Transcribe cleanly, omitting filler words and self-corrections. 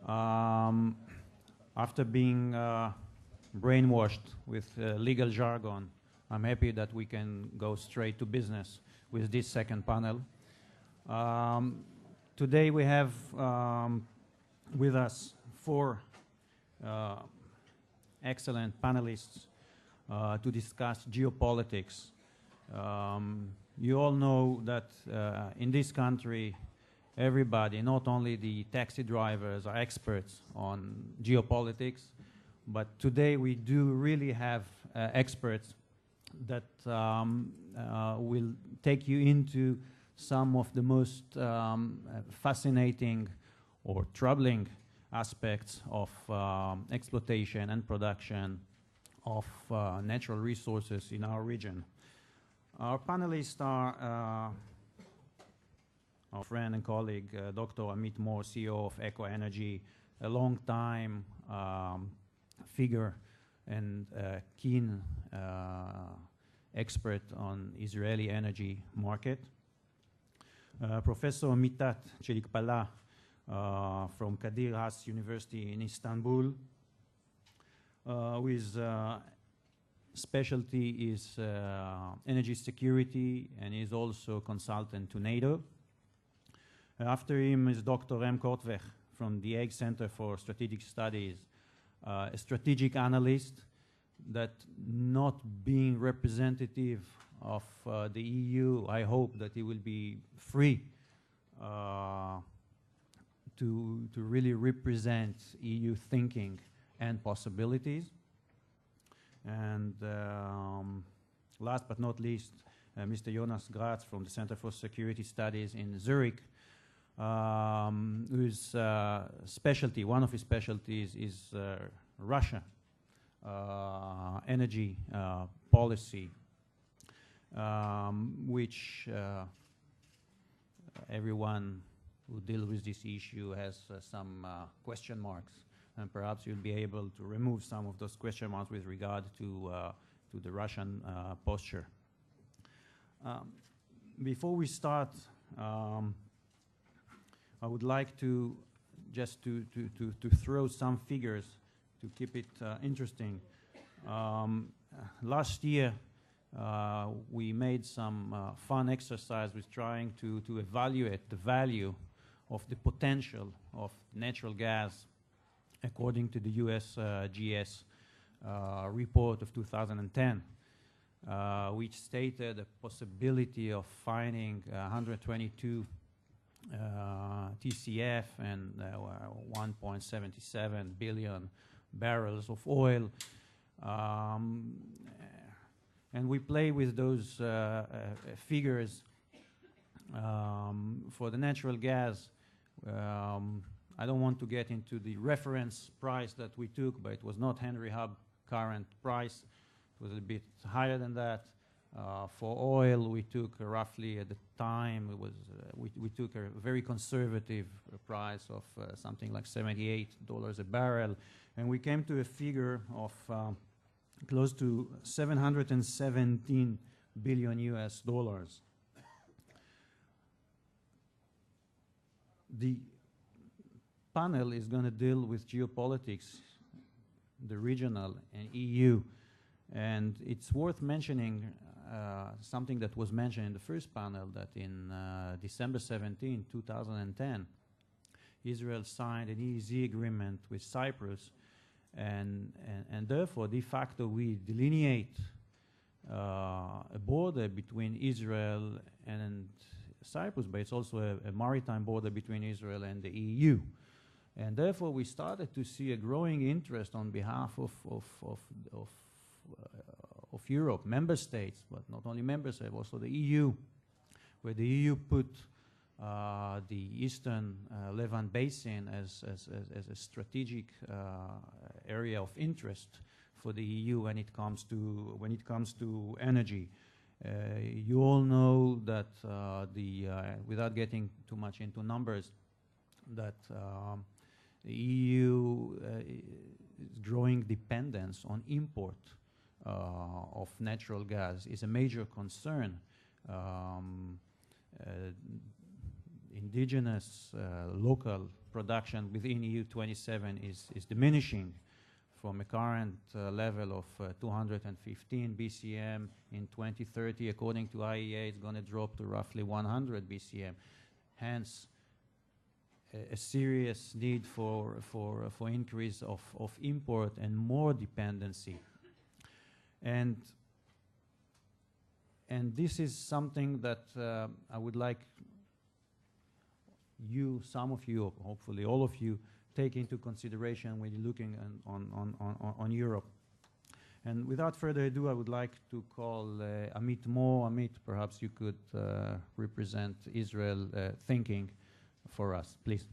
Um, After being brainwashed with legal jargon, I'm happy that we can go straight to business with this second panel. Today we have with us four excellent panelists to discuss geopolitics. You all know that in this country, everybody, not only the taxi drivers, are experts on geopolitics, but today we do really have experts that will take you into some of the most fascinating or troubling aspects of exploitation and production of natural resources in our region. Our panelists are our friend and colleague, Dr. Amit Mor, CEO of Eco Energy, a long-time figure and keen expert on Israeli energy market. Professor Mitat Chelikpala from Kadir Has University in Istanbul, whose specialty is energy security and is also consultant to NATO. After him is Dr. Rem Kortweg from the Hague Center for Strategic Studies, a strategic analyst that, not being representative of the EU, I hope that he will be free to really represent EU thinking and possibilities. And last but not least, Mr. Jonas Gratz from the Center for Security Studies in Zurich, whose specialty, one of his specialties is Russia, energy policy, which everyone who deals with this issue has some question marks, and perhaps you'll be able to remove some of those question marks with regard to the Russian posture. Before we start, I would like to just to throw some figures to keep it interesting. Last year, we made some fun exercise with trying to evaluate the value of the potential of natural gas according to the USGS report of 2010, which stated a possibility of finding 122 TCF and 1.77 billion barrels of oil. And we play with those figures for the natural gas. I don't want to get into the reference price that we took, but it was not Henry Hub current price. It was a bit higher than that. For oil, we took roughly at the time, it was we took a very conservative price of something like $78 a barrel, and we came to a figure of close to 717 billion US dollars. The panel is going to deal with geopolitics, the regional and EU, and it's worth mentioning something that was mentioned in the first panel, that in December 17, 2010, Israel signed an EEZ agreement with Cyprus, and therefore, de facto, we delineate a border between Israel and Cyprus, but it's also a maritime border between Israel and the EU. And therefore, we started to see a growing interest on behalf of Europe, member states, but not only member states, also the EU, where the EU put the Eastern Levant Basin as a strategic area of interest for the EU when it comes to energy. You all know that without getting too much into numbers, that the EU is growing dependence on import of natural gas is a major concern. indigenous local production within EU 27 is diminishing from a current level of 215 BCM in 2030. According to IEA, it's going to drop to roughly 100 BCM. Hence, a serious need for increase of import and more dependency. And this is something that I would like you, some of you, hopefully all of you, take into consideration when you're looking on Europe. And without further ado, I would like to call Amit Mo. Amit, perhaps you could represent Israel thinking for us, please.